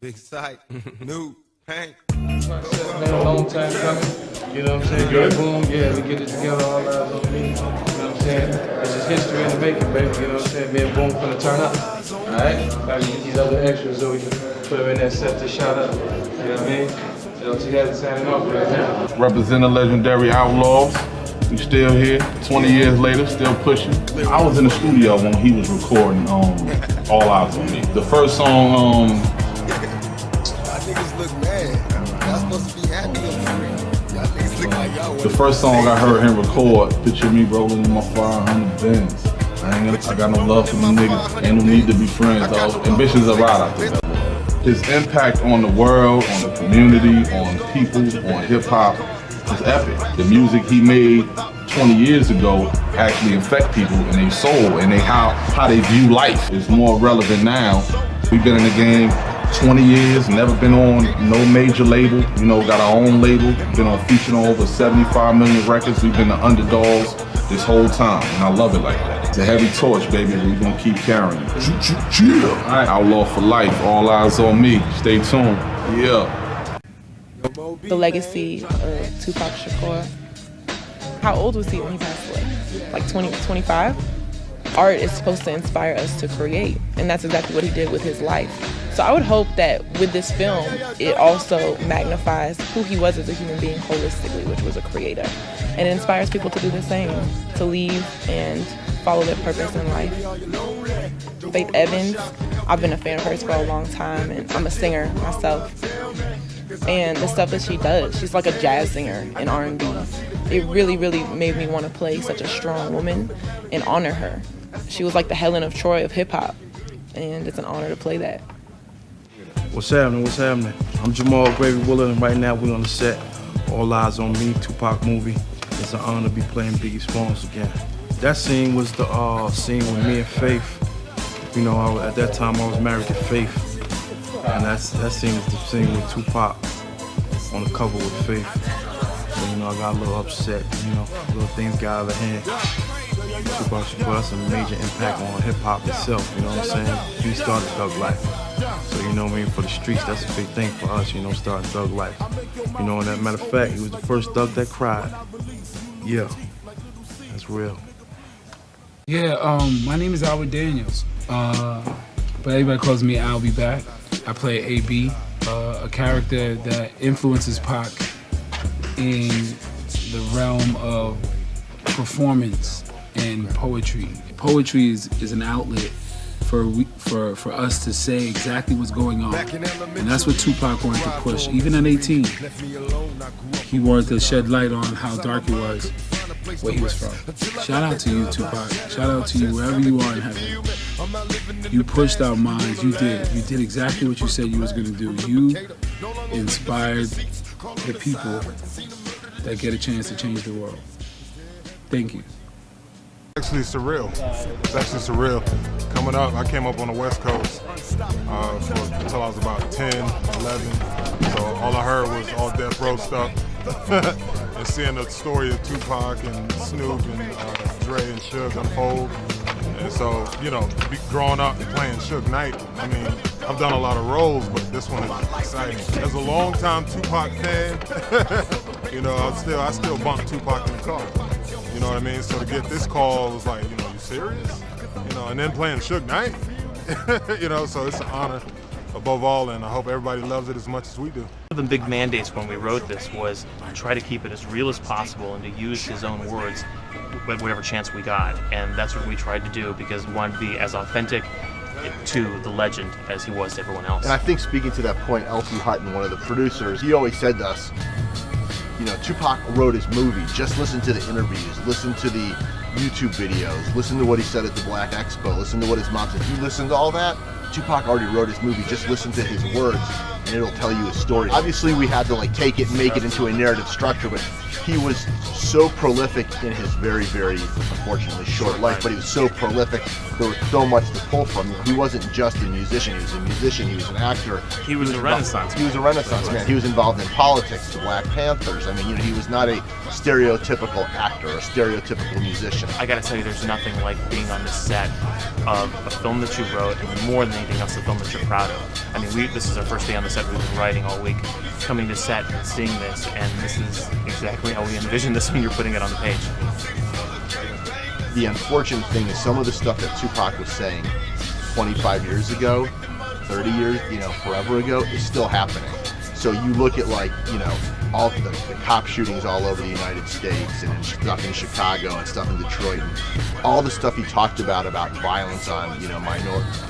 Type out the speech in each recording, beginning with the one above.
Big sight, new paint. Man, a long time coming, you know what I'm saying? Good. Boom, yeah, we get it together, all eyes on me, you know what I'm saying? It's just history in the making, baby, you know what I'm saying? Me and Boom finna turn up, alright? Gotta get these other extras so we can put them in there, set the shot up, you know what I mean? So you guys signing off right now. Representing legendary Outlaws. We still here, 20 years later, still pushing. I was in the studio when he was recording All Eyez On Me. The first song, Y'all niggas look mad. Y'all supposed to be happy on the screen. Y'all niggas look like y'all. the first song I heard him record, picture me rolling in my 500 Benz. I got no love for them niggas, ain't no need to be friends, dog. Ambitions are right out there. His impact on the world, on the community, on people, on hip hop is epic. The music he made 20 years ago actually affect people and their soul and how they view life is more relevant now. We've been in the game 20 years, never been on no major label, you know, got our own label, been on featured on over 75 million records. We've been the underdogs this whole time, and I love it like that. It's a heavy torch, baby. We're gonna keep carrying it. All right, Outlaw for life, all eyes on me. Stay tuned. Yeah. The legacy of Tupac Shakur. How old was he when he passed away? Like 20, 25? Art is supposed to inspire us to create, and that's exactly what he did with his life. So I would hope that with this film, it also magnifies who he was as a human being holistically, which was a creator. And it inspires people to do the same, to leave and follow their purpose in life. Faith Evans, I've been a fan of hers for a long time, and I'm a singer myself. And the stuff that she does, she's like a jazz singer in R&B. It really, really made me want to play such a strong woman and honor her. She was like the Helen of Troy of hip hop, and it's an honor to play that. What's happening? What's happening? I'm Jamal Gravy Willard, and right now we're on the set. All Eyez On Me, Tupac movie. It's an honor to be playing Biggie Smalls again. That scene was the scene with me and Faith. You know, at that time I was married to Faith. And that scene was the scene with Tupac on the cover with Faith. So, you know, I got a little upset, you know, little things got out of hand. Tupac Shakur, that's a major impact on hip-hop itself, you know what I'm saying? He started Thug Life. So, you know what I mean, for the streets, that's a big thing for us, you know, starting Thug Life. You know, and as a matter of fact, he was the first Thug that cried. Yeah, that's real. Yeah, my name is Albert Daniels, but everybody calls me I'll Be Back. I play AB, a character that influences Pac in the realm of performance and poetry. Poetry is an outlet for us to say exactly what's going on. And that's what Tupac wanted to push. Even at 18, he wanted to shed light on how dark it was, where he was from. Shout out to you, Tupac. Shout out to you wherever you are in heaven. You pushed our minds. You did exactly what you said you was going to do. You inspired the people that get a chance to change the world. Thank you. Actually surreal. It's actually surreal. Coming up, I came up on the West Coast until I was about 10, 11. So all I heard was all Death Row stuff. And seeing the story of Tupac and Snoop and Dre and Suge unfold. And so, you know, growing up and playing Suge Knight, I mean, I've done a lot of roles, but this one is exciting. As a longtime Tupac fan, you know, I still bump Tupac in the car. You know what I mean? So to get this call was like, you know, you serious? You know, and then playing Suge Knight, you know, so it's an honor above all, and I hope everybody loves it as much as we do. One of the big mandates when we wrote this was try to keep it as real as possible and to use his own words whatever chance we got. And that's what we tried to do because we wanted to be as authentic to the legend as he was to everyone else. And I think speaking to that point, L.T. Hutton, one of the producers, he always said to us, you know, Tupac wrote his movie, just listen to the interviews, listen to the YouTube videos, listen to what he said at the Black Expo, listen to what his mom said. If you listen to all that, Tupac already wrote his movie, just listen to his words and it'll tell you his story. Obviously we had to like take it and make it into a narrative structure, but he was so prolific in his very, very, unfortunately, short life, but he was so prolific, there was so much to pull from. He wasn't just a musician, he was a musician, he was an actor. He was a renaissance man. He was a renaissance man. He was involved in politics, the Black Panthers. I mean, you know, he was not a stereotypical actor, a stereotypical musician. I gotta tell you, there's nothing like being on the set of a film that you wrote, and more than anything else, a film that you're proud of. I mean, this is our first day on the set. We've been writing all week, coming to set, seeing this, and this is exactly how we envisioned this when you're putting it on the page. The unfortunate thing is some of the stuff that Tupac was saying 25 years ago, 30 years, forever ago, is still happening. So you look at all the cop shootings all over the United States and stuff in Chicago and stuff in Detroit, and all the stuff he talked about violence on, minorities.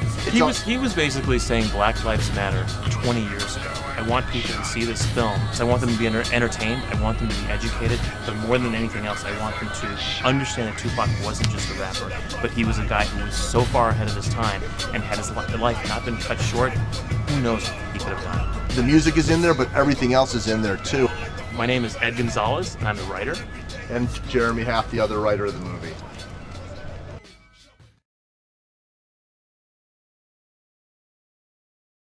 He was basically saying Black Lives Matter 20 years ago. I want people to see this film, because I want them to be entertained, I want them to be educated, but more than anything else, I want them to understand that Tupac wasn't just a rapper, but he was a guy who was so far ahead of his time, and had his life not been cut short, who knows what he could have done. The music is in there, but everything else is in there too. My name is Ed Gonzalez, and I'm the writer. And Jeremy Half, the other writer of the movie.